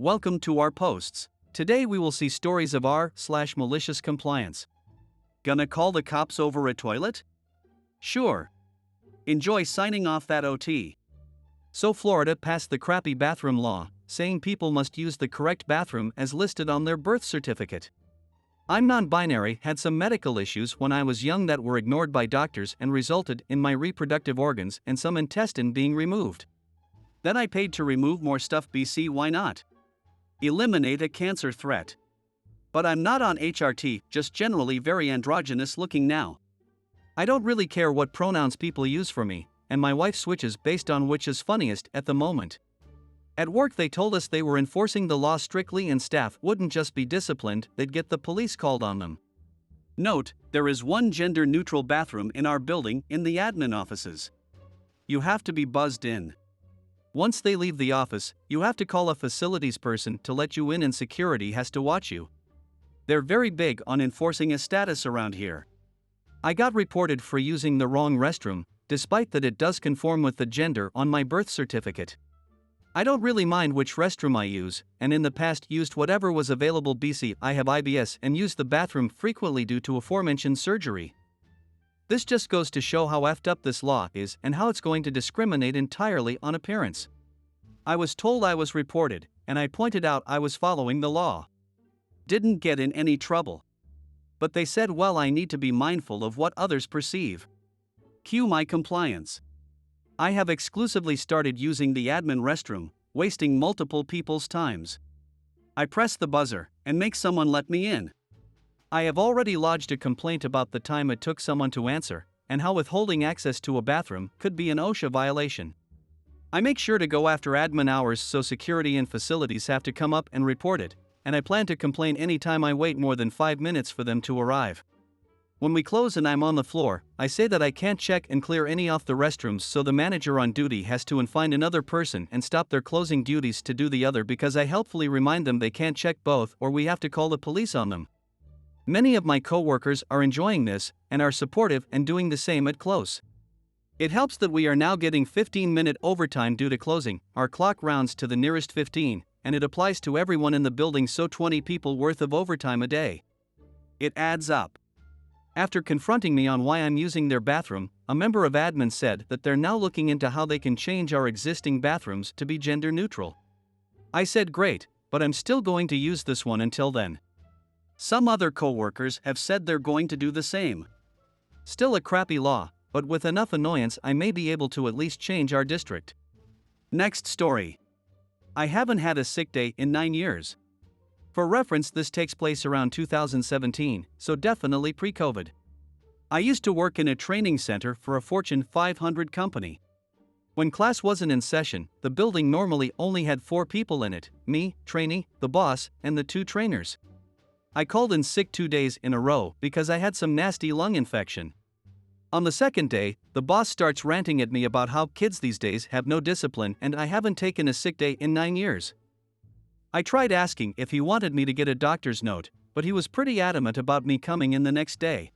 Welcome to our posts. Today we will see stories of r/malicious compliance. Gonna call the cops over a toilet? Sure. Enjoy signing off that OT. So Florida passed the crappy bathroom law, saying people must use the correct bathroom as listed on their birth certificate. I'm non-binary, had some medical issues when I was young that were ignored by doctors and resulted in my reproductive organs and some intestine being removed. Then I paid to remove more stuff. BC, why not? Eliminate a cancer threat. But I'm not on HRT, just generally very androgynous looking now. I don't really care what pronouns people use for me, and my wife switches based on which is funniest at the moment. At work they told us they were enforcing the law strictly and staff wouldn't just be disciplined, they'd get the police called on them. Note, there is one gender-neutral bathroom in our building in the admin offices. You have to be buzzed in. Once they leave the office, you have to call a facilities person to let you in and security has to watch you. They're very big on enforcing a status around here. I got reported for using the wrong restroom, despite that it does conform with the gender on my birth certificate. I don't really mind which restroom I use, and in the past used whatever was available. BC, I have IBS and use the bathroom frequently due to aforementioned surgery. This just goes to show how effed up this law is and how it's going to discriminate entirely on appearance. I was told I was reported, and I pointed out I was following the law. Didn't get in any trouble. But they said, well, I need to be mindful of what others perceive. Cue my compliance. I have exclusively started using the admin restroom, wasting multiple people's times. I press the buzzer and make someone let me in. I have already lodged a complaint about the time it took someone to answer, and how withholding access to a bathroom could be an OSHA violation. I make sure to go after admin hours so security and facilities have to come up and report it, and I plan to complain anytime I wait more than 5 minutes for them to arrive. When we close and I'm on the floor, I say that I can't check and clear any off the restrooms, so the manager on duty has to find another person and stop their closing duties to do the other, because I helpfully remind them they can't check both or we have to call the police on them. Many of my co-workers are enjoying this and are supportive and doing the same at close. It helps that we are now getting 15-minute overtime due to closing. Our clock rounds to the nearest 15, and it applies to everyone in the building, so 20 people worth of overtime a day. It adds up. After confronting me on why I'm using their bathroom, a member of admin said that they're now looking into how they can change our existing bathrooms to be gender neutral. I said great, but I'm still going to use this one until then. Some other co-workers have said they're going to do the same. Still a crappy law, but with enough annoyance I may be able to at least change our district. Next story. I haven't had a sick day in 9 years. For reference, this takes place around 2017, so definitely pre-COVID. I used to work in a training center for a Fortune 500 company. When class wasn't in session, the building normally only had 4 people in it: me, trainee, the boss, and the 2 trainers. I called in sick 2 days in a row because I had some nasty lung infection. On the second day, the boss starts ranting at me about how kids these days have no discipline and I haven't taken a sick day in 9 years. I tried asking if he wanted me to get a doctor's note, but he was pretty adamant about me coming in the next day.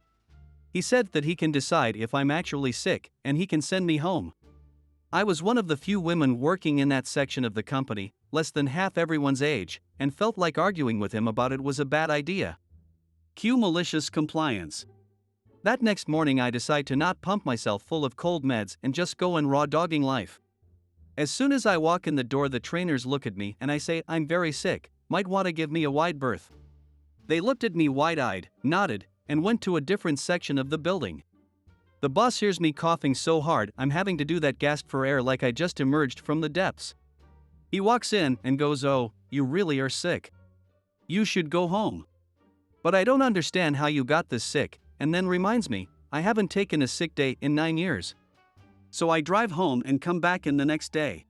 He said that he can decide if I'm actually sick, and he can send me home. I was one of the few women working in that section of the company, less than half everyone's age, and felt like arguing with him about it was a bad idea. Cue malicious compliance. That next morning I decide to not pump myself full of cold meds and just go in raw dogging life. As soon as I walk in the door, the trainers look at me and I say, I'm very sick, might want to give me a wide berth. They looked at me wide-eyed, nodded, and went to a different section of the building. The boss hears me coughing so hard I'm having to do that gasp for air like I just emerged from the depths. He walks in and goes, oh, you really are sick. You should go home. But I don't understand how you got this sick, and then reminds me, I haven't taken a sick day in 9 years. So I drive home and come back in the next day.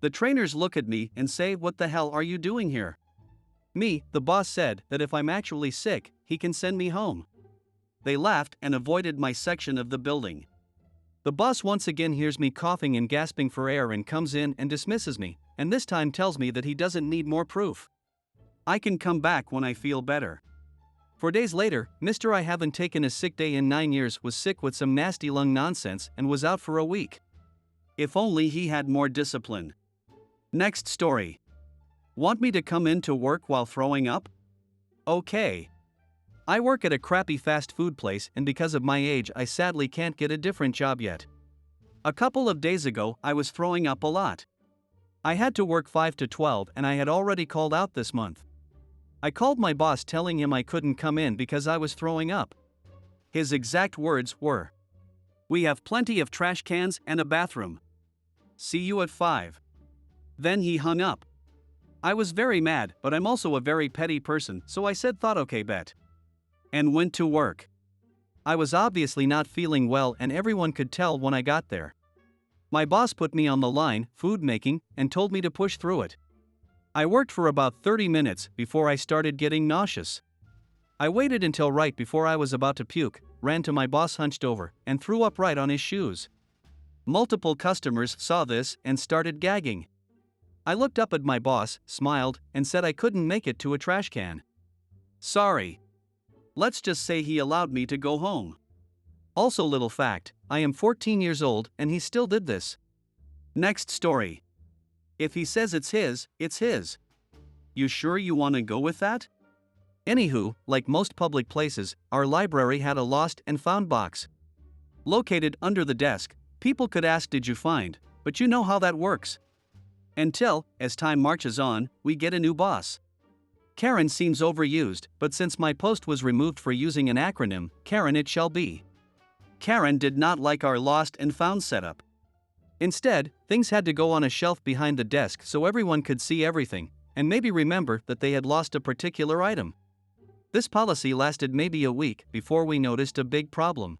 The trainers look at me and say, what the hell are you doing here? Me, the boss said that if I'm actually sick, he can send me home. They laughed and avoided my section of the building. The boss once again hears me coughing and gasping for air and comes in and dismisses me, and this time tells me that he doesn't need more proof. I can come back when I feel better. 4 days later, Mr. I haven't taken a sick day in 9 years was sick with some nasty lung nonsense and was out for a week. If only he had more discipline. Next story. Want me to come in to work while throwing up? Okay. I work at a crappy fast food place, and because of my age, I sadly can't get a different job yet. A couple of days ago, I was throwing up a lot. I had to work 5 to 12 and I had already called out this month. I called my boss telling him I couldn't come in because I was throwing up. His exact words were, "We have plenty of trash cans and a bathroom. See you at 5. Then he hung up. I was very mad, but I'm also a very petty person, so I said thought okay bet. And went to work. I was obviously not feeling well and everyone could tell when I got there. My boss put me on the line, food making, and told me to push through it. I worked for about 30 minutes before I started getting nauseous. I waited until right before I was about to puke, ran to my boss hunched over, and threw up right on his shoes. Multiple customers saw this and started gagging. I looked up at my boss, smiled, and said I couldn't make it to a trash can. Sorry. Let's just say he allowed me to go home. Also, little fact, I am 14 years old and he still did this. Next story. If he says it's his, it's his. You sure you want to go with that? Anywho, like most public places, our library had a lost and found box. Located under the desk, people could ask, "Did you find?" But you know how that works. Until, as time marches on, we get a new boss. Karen seems overused, but since my post was removed for using an acronym, Karen it shall be. Karen did not like our lost and found setup. Instead, things had to go on a shelf behind the desk so everyone could see everything, and maybe remember that they had lost a particular item. This policy lasted maybe a week before we noticed a big problem.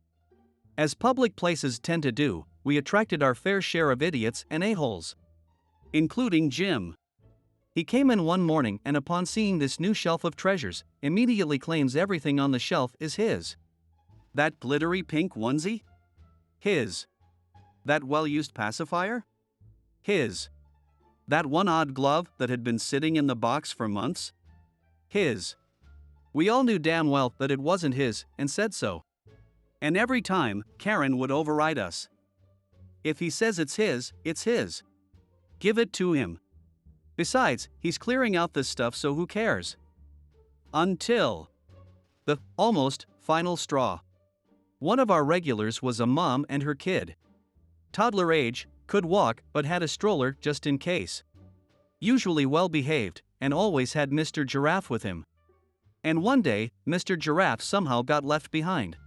As public places tend to do, we attracted our fair share of idiots and a-holes. Including Jim. He came in one morning and upon seeing this new shelf of treasures, immediately claims everything on the shelf is his. That glittery pink onesie? His. That well-used pacifier? His. That one odd glove that had been sitting in the box for months? His. We all knew damn well that it wasn't his, and said so. And every time, Karen would override us. If he says it's his, it's his. Give it to him. Besides, he's clearing out this stuff, so who cares? Until the almost final straw. One of our regulars was a mom and her kid. Toddler age, could walk but had a stroller just in case. Usually well behaved, and always had Mr. Giraffe with him. And one day, Mr. Giraffe somehow got left behind.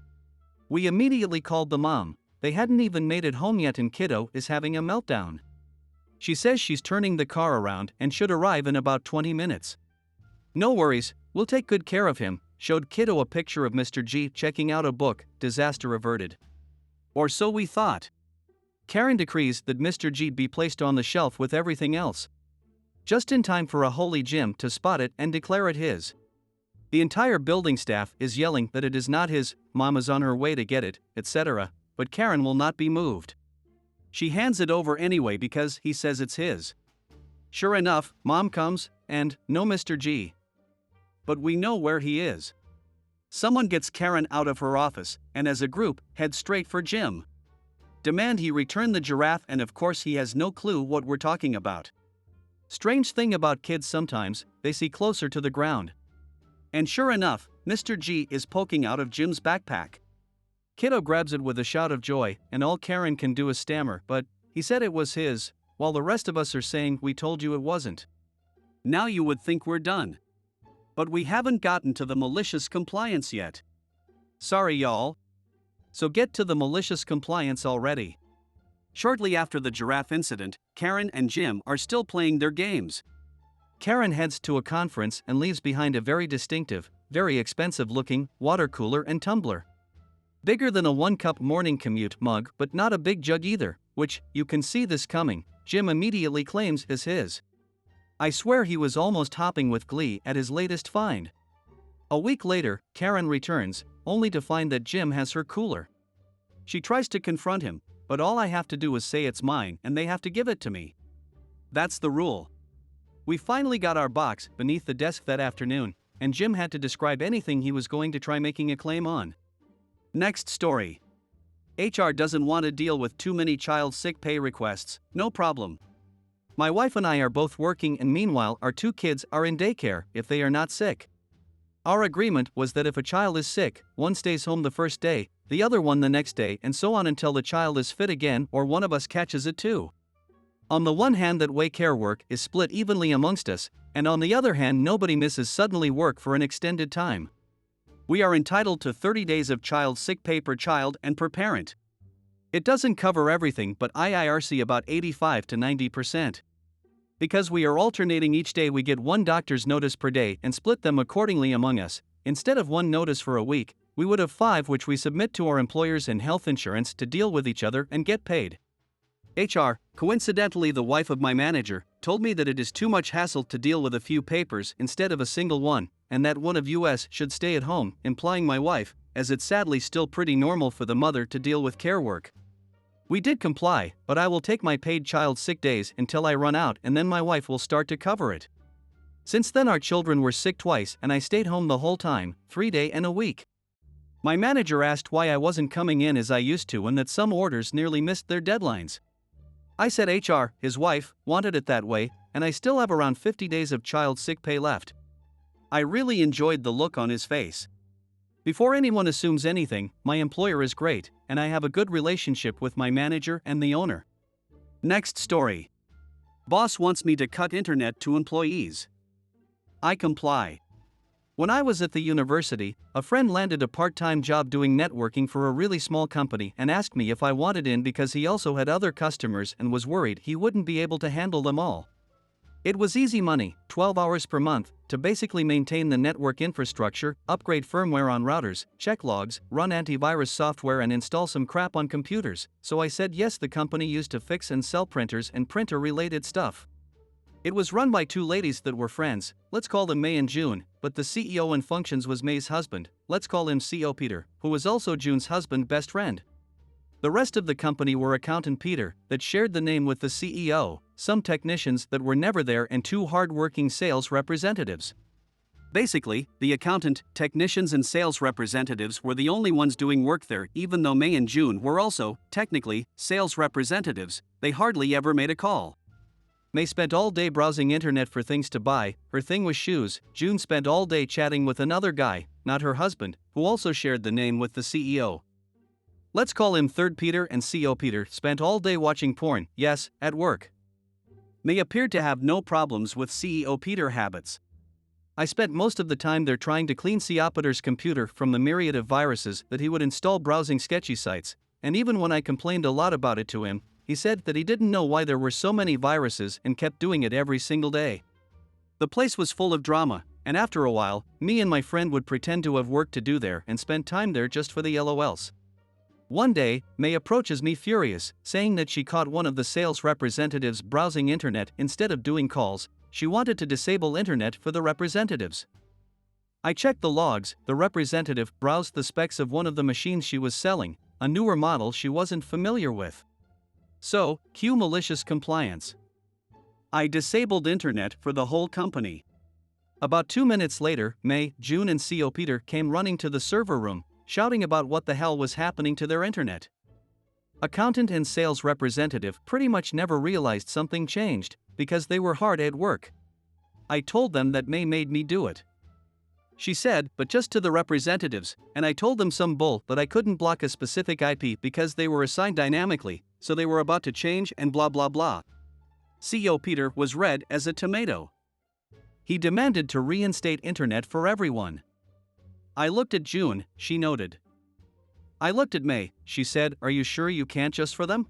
We immediately called the mom. They hadn't even made it home yet and kiddo is having a meltdown. She says she's turning the car around and should arrive in about 20 minutes. No worries, we'll take good care of him, showed kiddo a picture of Mr. G checking out a book, disaster averted. Or so we thought. Karen decrees that Mr. G be placed on the shelf with everything else. Just in time for a holy Jim to spot it and declare it his. The entire building staff is yelling that it is not his, mom is on her way to get it, etc., but Karen will not be moved. She hands it over anyway because he says it's his. Sure enough, mom comes, and no Mr. G. But we know where he is. Someone gets Karen out of her office, and as a group, head straight for Jim. Demand he return the giraffe, and of course he has no clue what we're talking about. Strange thing about kids, sometimes, they see closer to the ground. And sure enough, Mr. G is poking out of Jim's backpack. Kiddo grabs it with a shout of joy, and all Karen can do is stammer, but he said it was his, while the rest of us are saying we told you it wasn't. Now you would think we're done. But we haven't gotten to the malicious compliance yet. Sorry y'all. So get to the malicious compliance already. Shortly after the giraffe incident, Karen and Jim are still playing their games. Karen heads to a conference and leaves behind a very distinctive, very expensive-looking water cooler and tumbler. Bigger than a 1-cup morning commute mug, but not a big jug either, which, you can see this coming, Jim immediately claims is his. I swear he was almost hopping with glee at his latest find. A week later, Karen returns, only to find that Jim has her cooler. She tries to confront him, but all I have to do is say it's mine and they have to give it to me. That's the rule. We finally got our box beneath the desk that afternoon, and Jim had to describe anything he was going to try making a claim on. Next story. HR doesn't want to deal with too many child sick pay requests, no problem. My wife and I are both working, and meanwhile, our 2 kids are in daycare if they are not sick. Our agreement was that if a child is sick, one stays home the first day, the other one the next day, and so on until the child is fit again or one of us catches it too. On the one hand, that way care work is split evenly amongst us, and on the other hand, nobody misses suddenly work for an extended time. We are entitled to 30 days of child sick pay per child and per parent. It doesn't cover everything, but IIRC about 85 to 90%. Because we are alternating each day, we get 1 doctor's notice per day and split them accordingly among us. Instead of 1 notice for a week, we would have 5 which we submit to our employers and health insurance to deal with each other and get paid. HR, coincidentally the wife of my manager, told me that it is too much hassle to deal with a few papers instead of a single one, and that one of us should stay at home, implying my wife, as it's sadly still pretty normal for the mother to deal with care work. We did comply, but I will take my paid child sick days until I run out, and then my wife will start to cover it. Since then our children were sick twice and I stayed home the whole time, 3 days and a week. My manager asked why I wasn't coming in as I used to and that some orders nearly missed their deadlines. I said HR, his wife, wanted it that way, and I still have around 50 days of child sick pay left. I really enjoyed the look on his face. Before anyone assumes anything, my employer is great, and I have a good relationship with my manager and the owner. Next story. Boss wants me to cut internet to employees. I comply. When I was at the university, a friend landed a part-time job doing networking for a really small company and asked me if I wanted in because he also had other customers and was worried he wouldn't be able to handle them all. It was easy money, 12 hours per month, to basically maintain the network infrastructure, upgrade firmware on routers, check logs, run antivirus software and install some crap on computers, so I said yes. The company used to fix and sell printers and printer-related stuff. It was run by 2 ladies that were friends, let's call them May and June, but the CEO in functions was May's husband, let's call him CO Peter, who was also June's husband best friend. The rest of the company were accountant Peter, that shared the name with the CEO, some technicians that were never there, and 2 hard-working sales representatives. Basically, the accountant, technicians and sales representatives were the only ones doing work there. Even though May and June were also, technically, sales representatives, they hardly ever made a call. May spent all day browsing internet for things to buy, her thing was shoes. June spent all day chatting with another guy, not her husband, who also shared the name with the CEO. Let's call him Third Peter, and CO Peter spent all day watching porn, yes, at work. May appeared to have no problems with CEO Peter habits. I spent most of the time there trying to clean CO Peter's computer from the myriad of viruses that he would install browsing sketchy sites, and even when I complained a lot about it to him, he said that he didn't know why there were so many viruses and kept doing it every single day. The place was full of drama, and after a while, me and my friend would pretend to have work to do there and spend time there just for the LOLs. One day, May approaches me furious, saying that she caught one of the sales representatives browsing internet instead of doing calls. She wanted to disable internet for the representatives. I checked the logs. The representative browsed the specs of one of the machines she was selling, a newer model she wasn't familiar with. So, cue malicious compliance. I disabled internet for the whole company. About 2 minutes later, May, June and CO Peter came running to the server room, shouting about what the hell was happening to their internet. Accountant and sales representative pretty much never realized something changed, because they were hard at work. I told them that May made me do it. She said, but just to the representatives, and I told them some bull that I couldn't block a specific IP because they were assigned dynamically, so they were about to change and blah blah blah. CO Peter was red as a tomato. He demanded to reinstate internet for everyone. I looked at June, she nodded. I looked at May, she said, are you sure you can't just for them?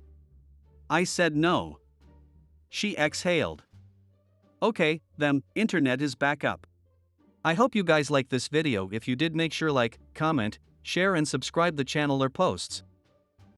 I said no. She exhaled. Okay, then, internet is back up. I hope you guys liked this video. If you did, make sure like, comment, share and subscribe the channel or posts.